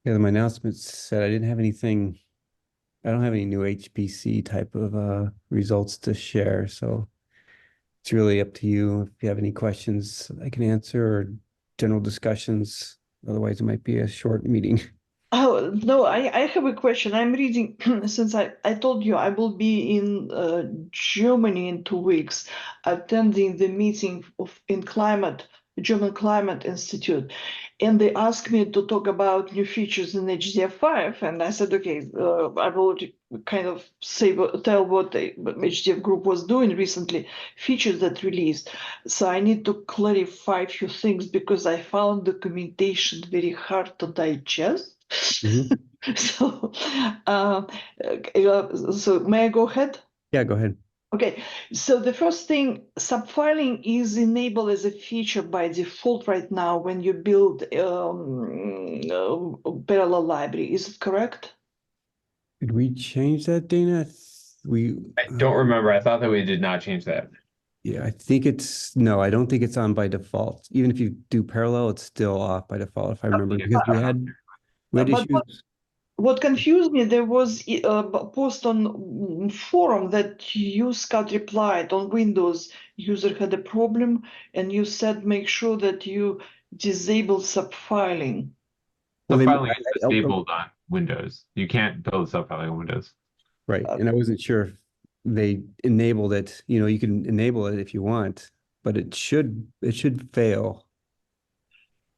Yeah, my announcement said I didn't have anything. I don't have any new HPC type of results to share, so it's really up to you. If you have any questions I can answer or general discussions. Otherwise, it might be a short meeting. Oh, no, I have a question. I'm reading, since I told you I will be in Germany in 2 weeks, attending the meeting in climate, German Climate Institute. And they asked me to talk about new features in HDF5. And I said, okay, I will kind of tell what the HDF Group was doing recently, features that released. So I need to clarify a few things because I found documentation very hard to digest. Mhm. So, uh, so may I go ahead? Yeah, go ahead. Okay, so the first thing, subfiling is enabled as a feature by default right now when you build a parallel library. Is it correct? Did we change that, Dana? We, I uh, don't remember. I thought that we did not change that. yeah, I think it's no, I don't think it's on by default. Even if you do parallel, it's still off by default, if I remember, because we had But issues. what confused me, there was a post on forum that you, Scott, replied on Windows. User had a problem, and you said make sure that you disable subfiling. Well, they Subfiling is disabled on Windows. You can't build subfiling on Windows. right, Uh, and I wasn't sure if they enabled it. You know, you can enable it if you want, but it should fail.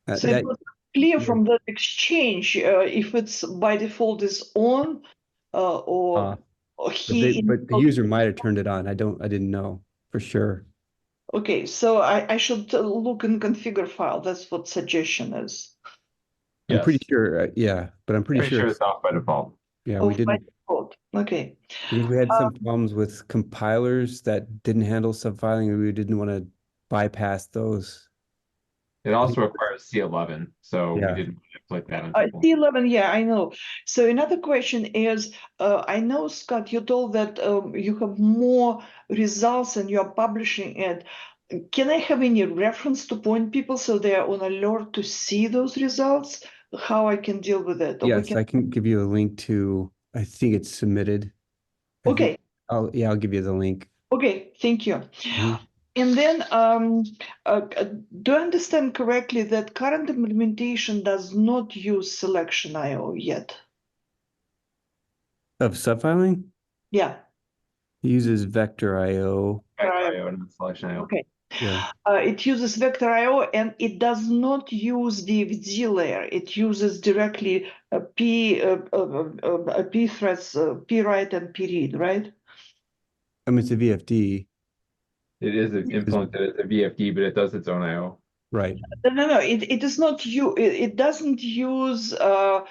so it That was clear yeah, from that exchange if it's by default is on uh, or but he the user might have turned it on. I didn't know for sure. okay, so I should look in configure file. That's what suggestion is. I'm pretty Yes. sure, yeah, but I'm pretty Pretty sure sure it's it's off by default. yeah, we Oh, by didn't default. Okay. because we had some problems with compilers that didn't handle subfiling, and we didn't want to bypass those. It I think also requires C11, so we yeah, didn't want to inflict that on people. C11, yeah, I know. So another question is, I know, Scott, you told that you have more results and you're publishing it. Can I have any reference to point people so they are on alert to see those results? How I can deal with it? Or we yes, can. I can give you a link to. I think it's submitted. I think Okay, I'll give you the link. okay, thank you. Mhm. And then, do I understand correctly that current implementation does not use selection IO yet? Of subfiling, Yeah. it uses vector IO. Vector IO and selection IO. Okay. Yeah, It uses vector IO and it does not use VFD layer. It uses directly P threads, P write and P read, right? I mean it's a VFD. It is Is implemented as a VFD, but it does its own IO. right. No. It is not you. It doesn't use POSIX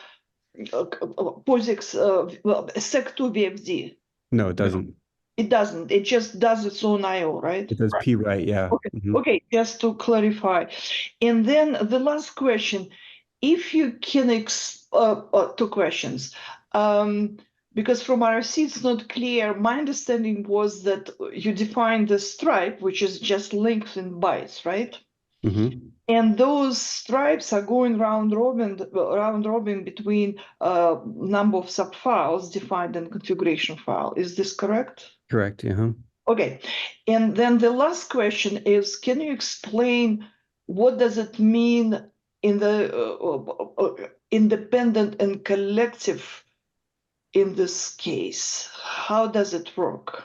Sec2 VFD. No, it No, doesn't. It doesn't. It just does its own IO, right? It does right. P right. Yeah. Okay. Mhm. Okay. Just to clarify, and then the last question: if you can, two questions. Um, because from RFC it's not clear. My understanding was that you define the stripe, which is just length in bytes, right? Mhm. And those stripes are going round robin between number of subfiles defined in configuration file. Is this correct? Correct. Yeah. Okay. And then the last question is, can you explain what does it mean in the independent and collective in this case? How does it work?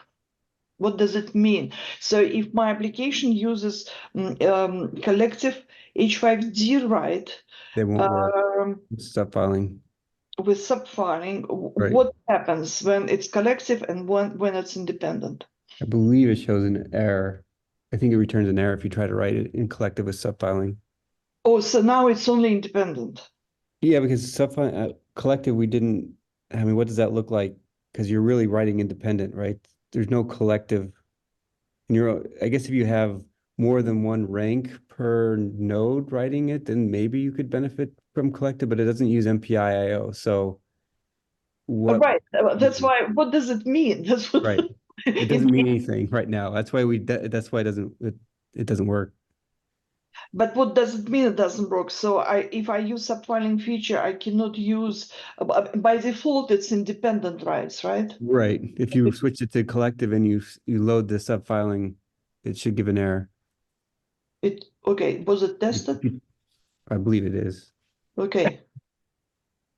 What does it mean? So if my application uses collective H5D write They won't work. um, Subfiling. with subfiling, Right. what happens when it's collective and when it's independent? I believe it shows an error. I think it returns an error if you try to write it in collective with subfiling. Oh, so now it's only independent. Yeah, because subfiling collective, we didn't. I mean, what does that look like? Because you're really writing independent, right? There's no collective. And I guess if you have more than one rank per node writing it, then maybe you could benefit from collective, but it doesn't use MPIIO. So what? Right. That's why. What does it mean? That's what Right. It it doesn't mean means. anything right now. That's why it doesn't work. But what does it mean it doesn't work? So if I use subfiling feature, I cannot use, by default, it's independent rights, right? Right. If you switch it to collective and you load the subfiling, it should give an error. Okay, was it tested? I believe it is. Okay.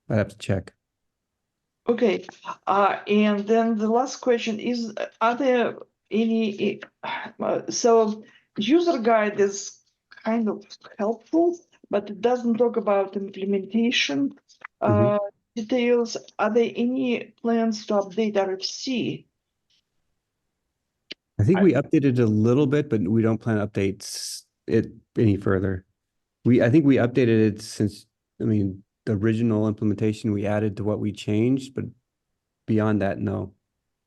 I'd have to check. Okay, and then the last question is, are there any, so user guide is kind of helpful, but it doesn't talk about implementation Mhm. details. Are there any plans to update RFC? I think we updated a little bit, but we don't plan to update it any further. I think we updated it since, I mean, the original implementation we added to what we changed, but beyond that, no.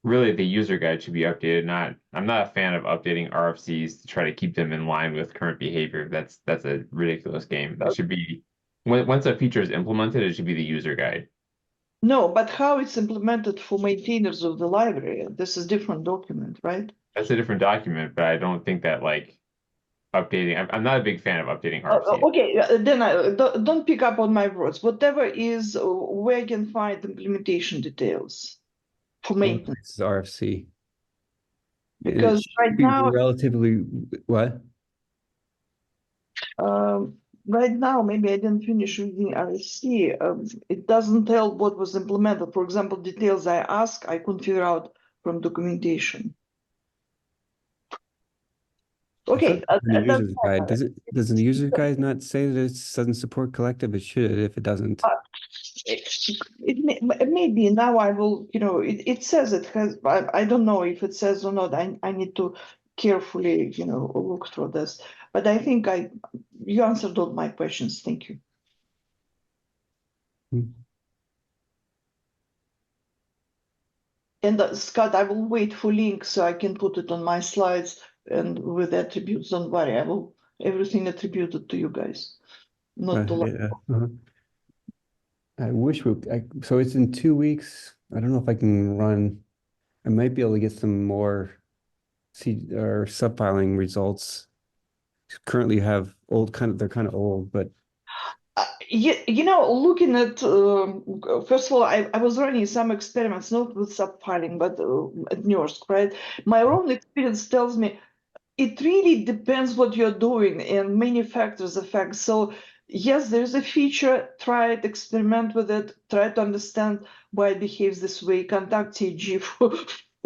Really, the user guide should be updated. I'm not a fan of updating RFCs to try to keep them in line with current behavior. That's a ridiculous game. It should be once a feature is implemented, it should be the user guide. No, but how it's implemented for maintainers of the library? This is different document, right? That's a different document, but I don't think that like updating. I'm not a big fan of updating RFCs. Okay, then don't pick up on my words. Whatever is where I can find implementation details for maintenance. This is RFC. And it Because should be relatively, what? right now, maybe I didn't finish reading RFC. It doesn't tell what was implemented. For example, details I ask, I couldn't figure out from documentation. Okay, In the user's guide, doesn't the user's guide not say that it doesn't support collective? It should if it doesn't. it may be. Now I will, it says it has, I don't know if it says or not. I need to carefully, look through this. But I think you answered all my questions. Thank you. And Scott, I will wait for links so I can put it on my slides and with attributes. Don't worry, I will everything attributed to you guys, not to. Yeah. I wish so it's in 2 weeks. I don't know if I can run. I might be able to get some more or subfiling results. Currently have they're kind of old, but Looking at, first of all, I was running some experiments, not with subfiling, but at NERSC, right? My own experience tells me it really depends what you're doing and many factors affect. So yes, there's a feature, try it, experiment with it, try to understand why it behaves this way, contact TG for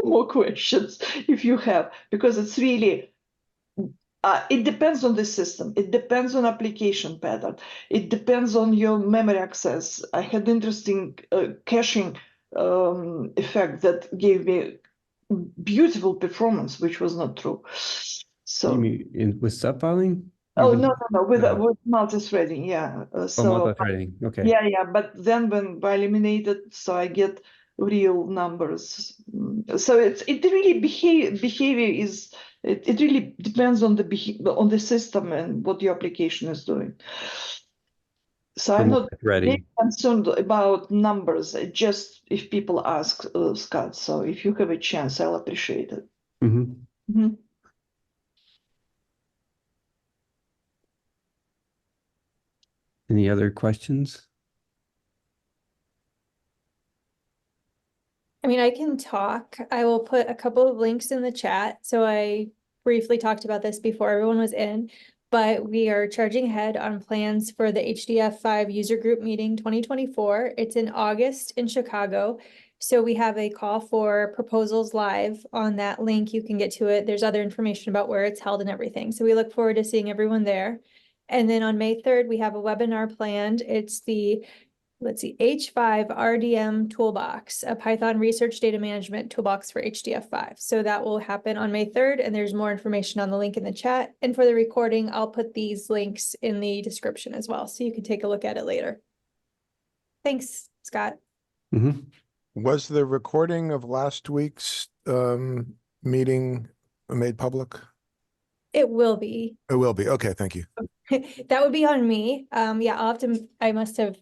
more questions if you have, because it's really, it depends on the system. It depends on application pattern. It depends on your memory access. I had interesting caching effect that gave me beautiful performance, which was not true. So, you mean with subfiling? oh no, with No. with multi-threading, yeah. Oh, multi-threading. Okay. Yeah, but then when I eliminate it, so I get real numbers. So it really behavior is it really depends on on the system and what your application is doing. So I'm not really concerned about numbers. Just if people ask, Scott. So if you have a chance, I'll appreciate it. Any other questions? I mean, I can talk. I will put a couple of links in the chat. So I briefly talked about this before everyone was in, but we are charging ahead on plans for the HDF5 user group meeting 2024. It's in August in Chicago. So we have a call for proposals live on that link. You can get to it. There's other information about where it's held and everything. So we look forward to seeing everyone there. And then on May 3rd, we have a webinar planned. It's the H5 RDM Toolbox, a Python research data management toolbox for HDF5. So that will happen on May 3rd, and there's more information on the link in the chat. And for the recording, I'll put these links in the description as well, so you can take a look at it later. Thanks, Scott. Was the recording of last week's meeting made public? It will be. It will be. Okay, thank you. That would be on me. Yeah, I must have,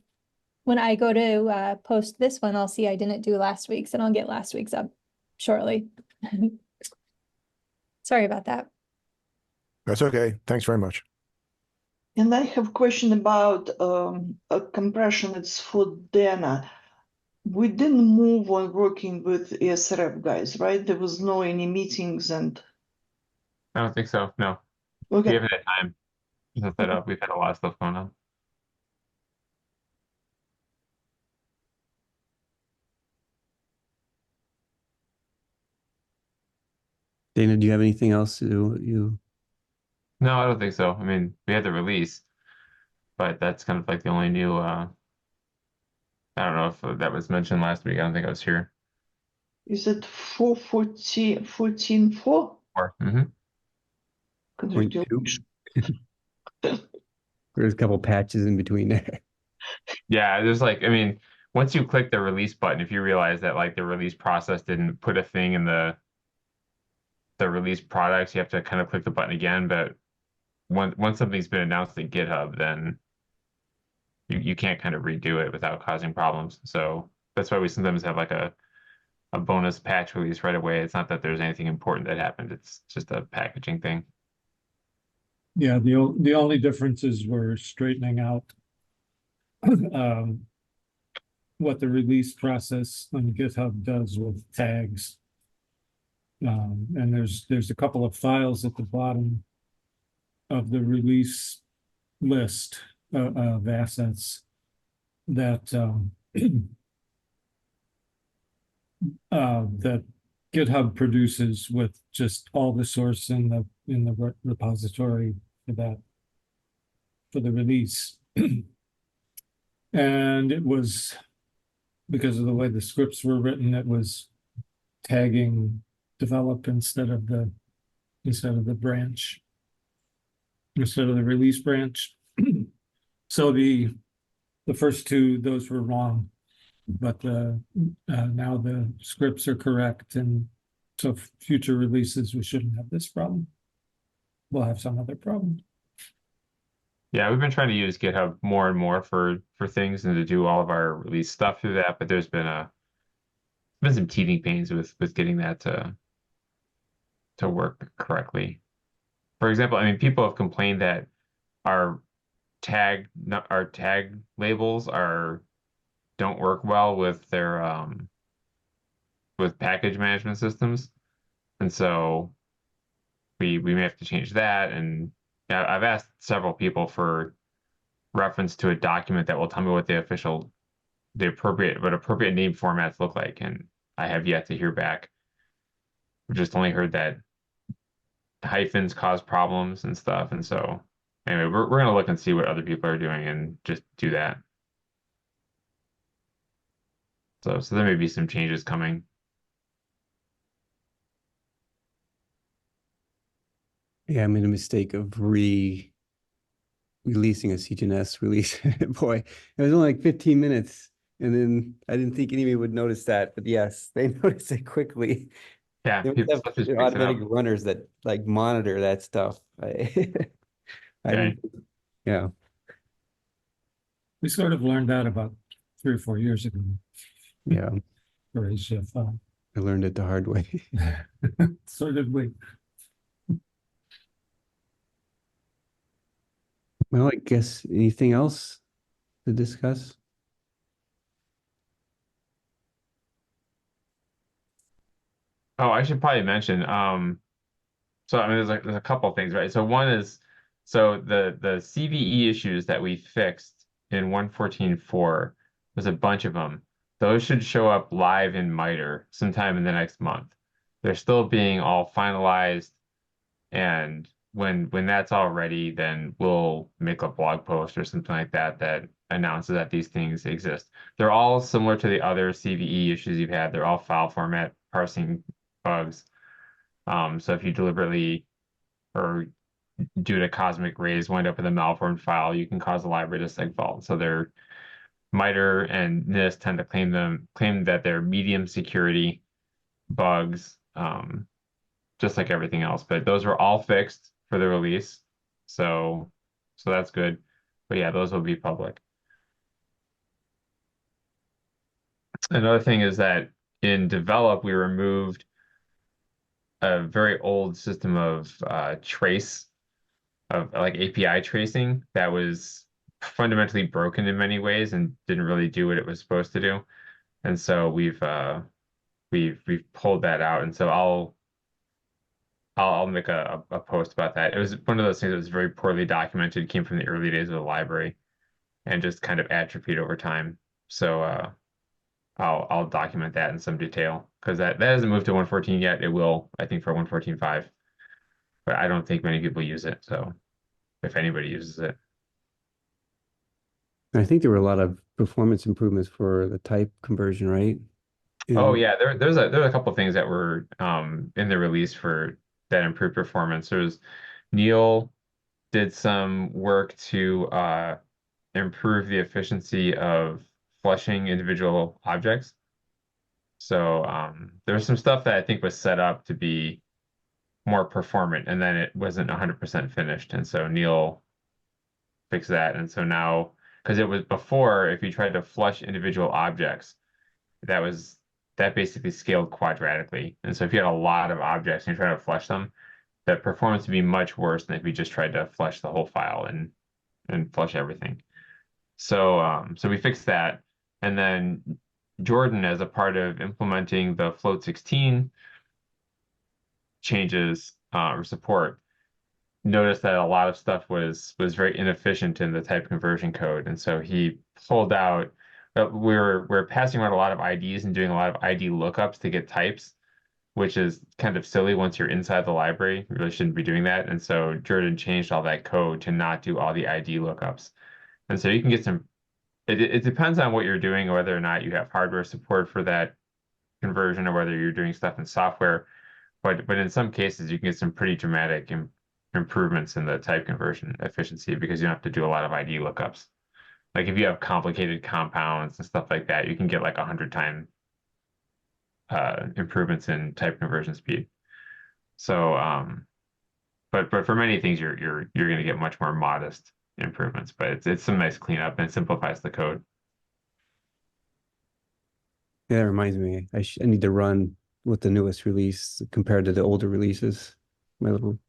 when I go to post this one, I'll see I didn't do last week's, and I'll get last week's up shortly. Sorry about that. That's okay. Thanks very much. And I have a question about a compression. It's for Dana. We didn't move on working with ESRF guys, right? There was no any meetings and I don't think so. No, we okay. haven't had time to set that up. We've had a lot of stuff going on. Dana, do you have anything else to do? You No, I don't think so. I mean, we had the release, but that's kind of like the only new. I don't know if that was mentioned last week. I don't think I was here. Is it 4.14.4? Or, point two? There's a couple patches in between there. Yeah, there's like, I mean, once you click the release button, if you realize that like the release process didn't put a thing in the release products, you have to kind of click the button again. But once something's been announced in GitHub, then you can't kind of redo it without causing problems. So that's why we sometimes have like a bonus patch release right away. It's not that there's anything important that happened. It's just a packaging thing. Yeah, the only difference is we're straightening out what the release process on GitHub does with tags. And there's a couple of files at the bottom of the release list of assets that that GitHub produces with just all the source in the repository for the release. And it was because of the way the scripts were written, it was tagging develop instead of the branch, instead of the release branch. So the first two, those were wrong, but now the scripts are correct, and so future releases we shouldn't have this problem. We'll have some other problem. Yeah, we've been trying to use GitHub more and more for things and to do all of our release stuff through that, but there's been some teething pains with getting that to work correctly. For example, I mean, people have complained that our tag labels don't work well with their with package management systems, and so we may have to change that. And I've asked several people for reference to a document that will tell me what the appropriate name formats look like, and I have yet to hear back. We've just only heard that hyphens cause problems and stuff, and so anyway, we're gonna look and see what other people are doing and just do that. So there may be some changes coming. Yeah, I made a mistake of releasing a CGNS release. Boy, it was only like 15 minutes. And then I didn't think anybody would notice that, but yes, they noticed it quickly. Yeah, They people have stuff just picks it automatic up. runners that like monitor that stuff. I Okay. yeah. We sort of learned that about 3 or 4 years ago Yeah. for HDF5. I learned it the hard way. So did we. Well, I guess anything else to discuss? Oh, I should probably mention, so I mean, there's a couple of things, right? So one is, so the CVE issues that we fixed in 1.14.4, there's a bunch of them. Those should show up live in MITRE sometime in the next month. They're still being all finalized, and when that's all ready, then we'll make a blog post or something like that that announces that these things exist. They're all similar to the other CVE issues you've had. They're all file format parsing bugs. So if you deliberately or due to cosmic rays wind up in a malformed file, you can cause the library to segfault. So they're MITRE and NIST tend to claim that they're medium security bugs, just like everything else. But those are all fixed for the release, so that's good. But yeah, those will be public. Another thing is that in develop we removed a very old system of trace of like API tracing that was fundamentally broken in many ways and didn't really do what it was supposed to do. And so we've pulled that out. And so I'll make a post about that. It was one of those things that was very poorly documented, came from the early days of the library and just kind of atrophied over time. So I'll document that in some detail because that hasn't moved to 114 yet. It will, I think, for 114.5, but I don't think many people use it. So if anybody uses it. I think there were a lot of performance improvements for the type conversion, right? Oh yeah, there's a couple of things that were in the release for that improved performance. There's Neil did some work to improve the efficiency of flushing individual objects. So there's some stuff that I think was set up to be more performant, and then it wasn't 100% finished. And so Neil fixed that. And so now, because it was before, if you tried to flush individual objects, that basically scaled quadratically. And so if you had a lot of objects and you try to flush them, the performance would be much worse than if you just tried to flush the whole file and flush everything. So we fixed that. And then Jordan, as a part of implementing the float 16 changes or support, noticed that a lot of stuff was very inefficient in the type conversion code. And so he pulled out we're passing around a lot of IDs and doing a lot of ID lookups to get types, which is kind of silly once you're inside the library. You really shouldn't be doing that. And so Jordan changed all that code to not do all the ID lookups. And so you can get some, it depends on what you're doing, whether or not you have hardware support for that conversion or whether you're doing stuff in software. But in some cases, you can get some pretty dramatic improvements in the type conversion efficiency because you don't have to do a lot of ID lookups. Like if you have complicated compounds and stuff like that, you can get like 100-time improvements in type conversion speed. So, but for many things, you're going to get much more modest improvements. But it's some nice cleanup and it simplifies the code. Yeah, that reminds me, I need to run with the newest release compared to the older releases. My little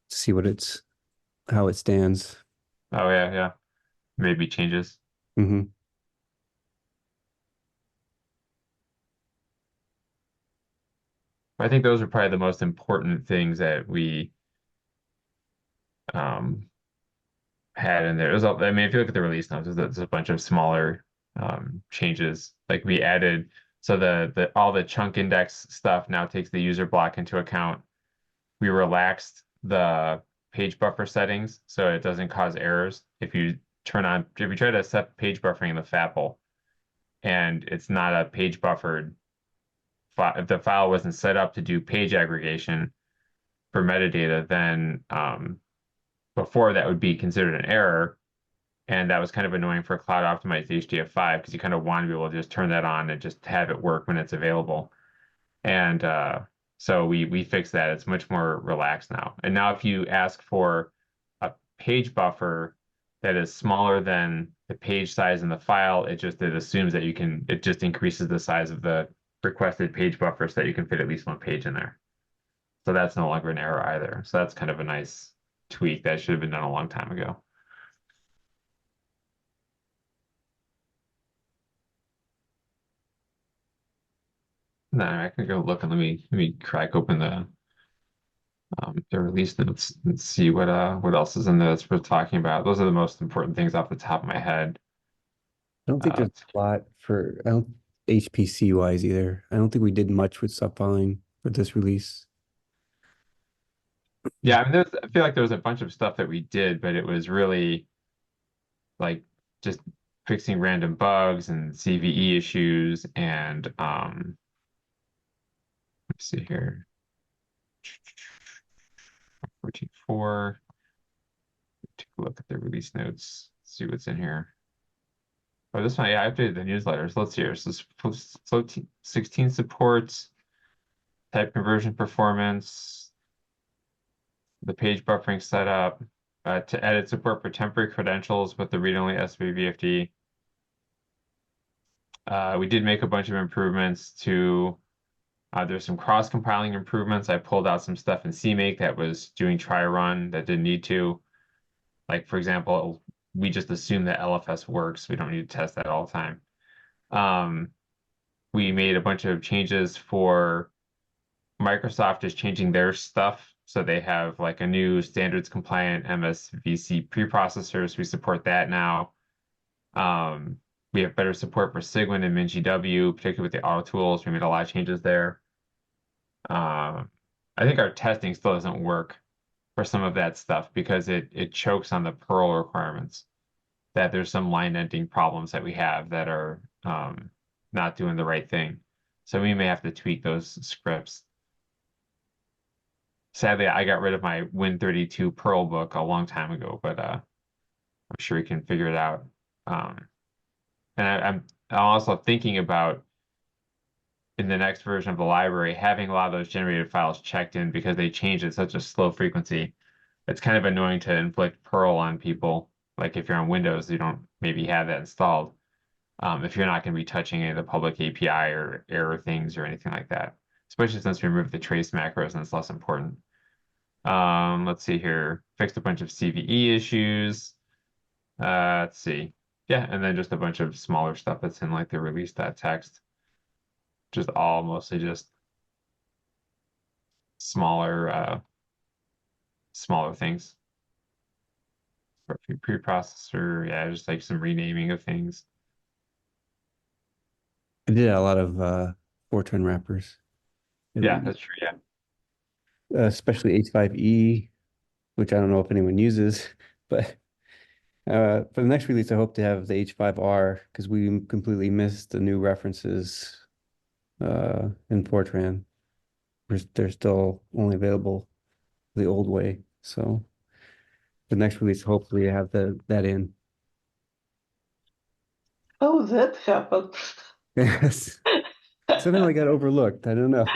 see how it stands. Oh yeah. Maybe changes. Mm-hmm. I think those are probably the most important things that we had in there. I mean, if you look at the release notes, there's a bunch of smaller changes. Like we added, so the all the chunk index stuff now takes the user block into account. We relaxed the page buffer settings so it doesn't cause errors. If you try to set page buffering in the FAPL and it's not a page buffered file, if the file wasn't set up to do page aggregation for metadata, then before that would be considered an error. And that was kind of annoying for cloud optimized HDF5 because you kind of want to be able to just turn that on and just have it work when it's available. And so we fixed that. It's much more relaxed now. And now if you ask for a page buffer that is smaller than the page size in the file, it assumes that it just increases the size of the requested page buffer so that you can fit at least one page in there. So that's no longer an error either. So that's kind of a nice tweak that should have been done a long time ago. No, I can go look and let me crack open the release notes and see what else is in there that's worth talking about. Those are the most important things off the top of my head. I don't think there's a lot I don't HPC wise either. I don't think we did much with subfiling for this release. Yeah, I mean, I feel like there was a bunch of stuff that we did, but it was really like just fixing random bugs and CVE issues and let's see here. 14.4. Take a look at the release notes, see what's in here. Oh, this one, yeah, I updated the newsletters. Let's see here. So Float 16 supports, type conversion performance, the page buffering setup, to edit support for temporary credentials with the read-only SVVFD. We did make a bunch of improvements to There's some cross-compiling improvements. I pulled out some stuff in CMake that was doing try run that didn't need to. Like, for example, we just assume that LFS works. We don't need to test that all the time. We made a bunch of changes for Microsoft is changing their stuff. So they have like a new standards compliant MSVC preprocessor. So we support that now. We have better support for Sigwin and MinGW, particularly with the auto tools. We made a lot of changes there. I think our testing still doesn't work for some of that stuff because it chokes on the Perl requirements. That there's some line ending problems that we have that are not doing the right thing. So we may have to tweak those scripts. Sadly, I got rid of my Win32 Perl book a long time ago, but I'm sure we can figure it out. And I'm also thinking about in the next version of the library having a lot of those generated files checked in because they change at such a slow frequency. It's kind of annoying to inflict Perl on people. Like if you're on Windows, you don't maybe have that installed. If you're not going to be touching any of the public API or error things or anything like that, especially since we removed the trace macros and it's less important. Let's see here. Fixed a bunch of CVE issues. Let's see. Yeah, and then just a bunch of smaller stuff that's in like the release.txt. Just all mostly just smaller things. Preprocessor, yeah, just like some renaming of things. I did a lot of Fortran wrappers. Yeah, that's true. Yeah. Especially H5E, which I don't know if anyone uses, but for the next release, I hope to have the H5R because we completely missed the new references in Fortran. They're still only available the old way. So the next release, hopefully, I have that in. Oh, that happened. Yes. Somehow I got overlooked. I don't know.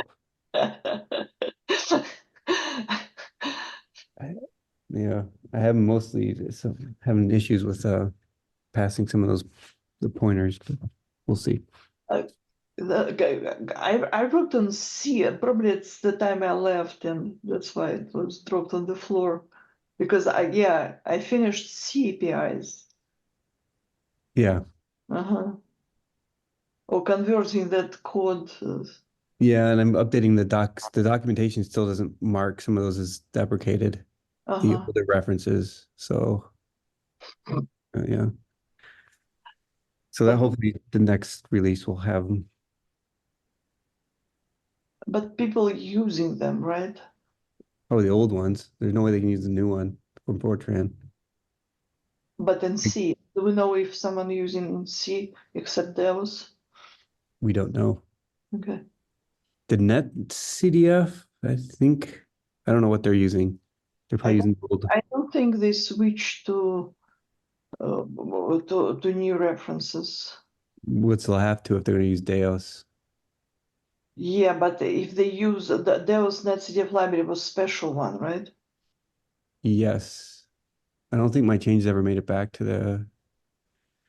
I have mostly having issues with passing some of the pointers, but we'll see. I wrote on C, probably it's the time I left, and that's why it was dropped on the floor. Because I finished C APIs. Yeah. Or converting that code. Yeah, and I'm updating the docs. The documentation still doesn't mark some of those as deprecated, the older references. So, yeah. So that hopefully the next release will have them. But people using them, right? Oh, the old ones. There's no way they can use the new one from Fortran. But in C, do we know if someone using C except devs? We don't know. Okay. The net CDF, I think, I don't know what they're using. They're probably using old. I don't think they switched to new references. Which they'll have to if they're going to use Deos. Yeah, but if they use the Deos Net CDF library was special one, right? Yes. I don't think my changes ever made it back to the.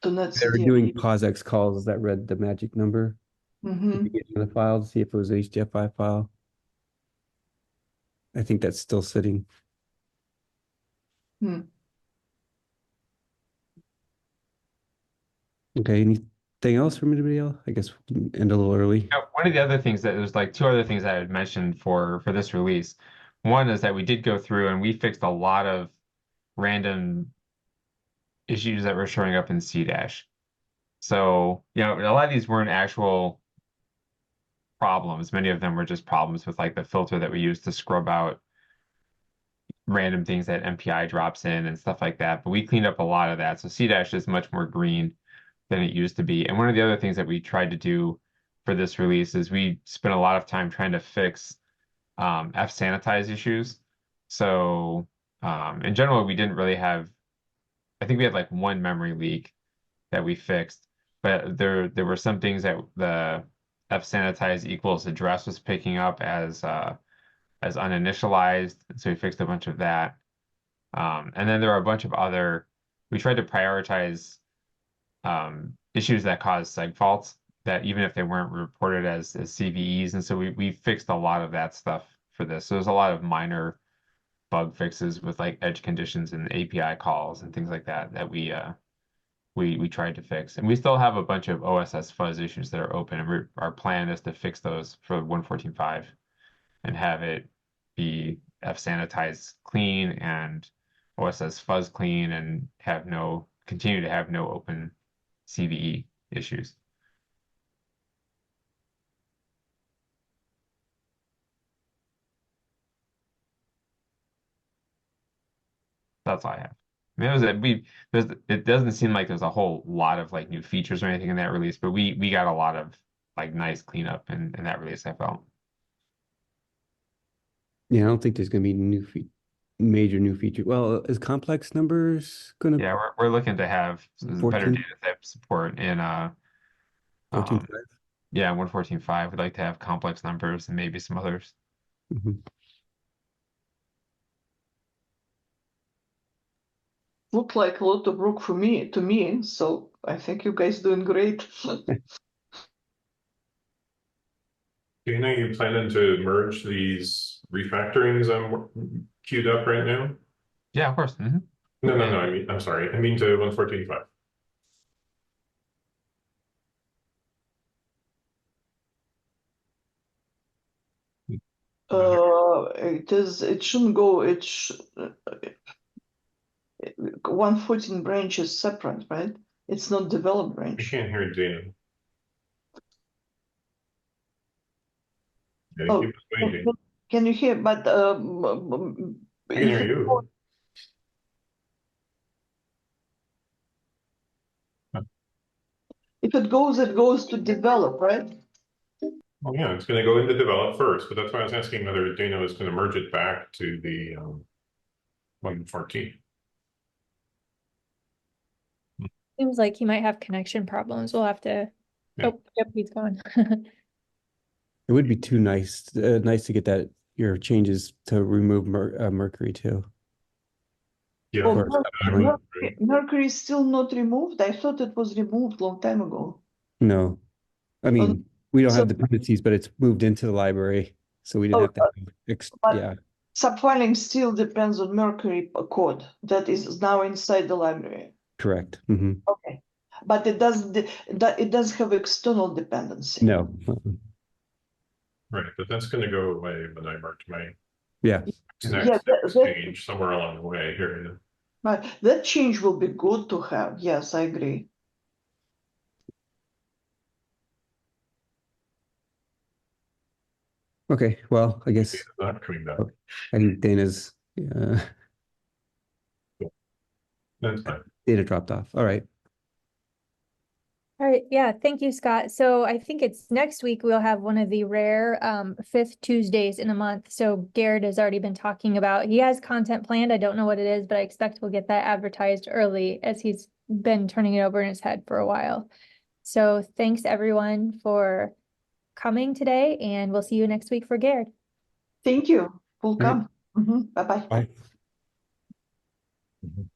Net They were CDF. doing POSIX calls that read the magic number at Mm-hmm. the beginning of the file to see if it was an HDF5 file. I think that's still sitting. Okay, anything else from anybody else? I guess we can end a little early. One of the other things that there's like two other things I had mentioned for this release. One is that we did go through and we fixed a lot of random issues that were showing up in C-. So, a lot of these weren't actual problems. Many of them were just problems with like the filter that we use to scrub out random things that MPI drops in and stuff like that. But we cleaned up a lot of that. So C- is much more green than it used to be. And one of the other things that we tried to do for this release is we spent a lot of time trying to fix F-sanitize issues. So in general, we didn't really have, I think we had like one memory leak that we fixed, but there were some things that the F-sanitize equals address was picking up as uninitialized. So we fixed a bunch of that. And then there are a bunch of we tried to prioritize issues that cause seg faults. that even if they weren't reported as CVEs, and so we fixed a lot of that stuff for this. So there's a lot of minor bug fixes with like edge conditions and API calls and things like that that we tried to fix. And we still have a bunch of OSS fuzz issues that are open, and our plan is to fix those for 114.5 and have it be fsanitized clean and OSS fuzz clean and continue to have no open CVE issues. That's all I have. I mean, it doesn't seem like there's a whole lot of like new features or anything in that release, but we got a lot of like nice cleanup in that release, I felt. Yeah, I don't think there's gonna be major new feature. Well, is complex numbers gonna Yeah, we're looking to have better 14? data type support in 14.5? yeah, 114.5. We'd like to have complex numbers and maybe some others. Mhm. Look like a lot of work for me to me. So I think you guys doing great. Dana, you planning to merge these refactorings I'm queued up right now? Yeah, of course. Mhm. No, I'm sorry. I mean to 114.5. It shouldn't go. 114 branch is separate, right? It's not developed I branch. can't hear Dana. Yeah, Oh, keep us waiting. can you hear? But I can hear you. if it goes to develop, right? Oh yeah, it's gonna go into develop first, but that's why I was asking whether Dana was gonna merge it back to the 114. Seems like he might have connection problems. We'll have to, Yeah. oh, yep, he's gone. It would be too nice to get your changes to remove Mercury too. Yeah. Oh, For Mercury is still not removed. I thought it was removed long time ago. No, I mean, we don't so- have dependencies, but it's moved into the library, so we didn't have to but- yeah, Subfiling still depends on Mercury code that is now inside the library. correct. Hmm. Okay, but it does have external dependency. No. Right, but that's gonna go away when I merge my Yeah. next change somewhere along the way here. Right, that change will be good to have. Yes, I agree. Okay, well, I guess It's not coming back. I think Dana's That's fine. data dropped off. All right. All right, yeah, thank you, Scott. So I think it's next week we'll have one of the rare fifth Tuesdays in a month. So Garrett has already been talking about, he has content planned. I don't know what it is, but I expect we'll get that advertised early as he's been turning it over in his head for a while. So thanks everyone for coming today, and we'll see you next week for Garrett. Thank you. We'll Right. come. Bye-bye. Bye. Mhm.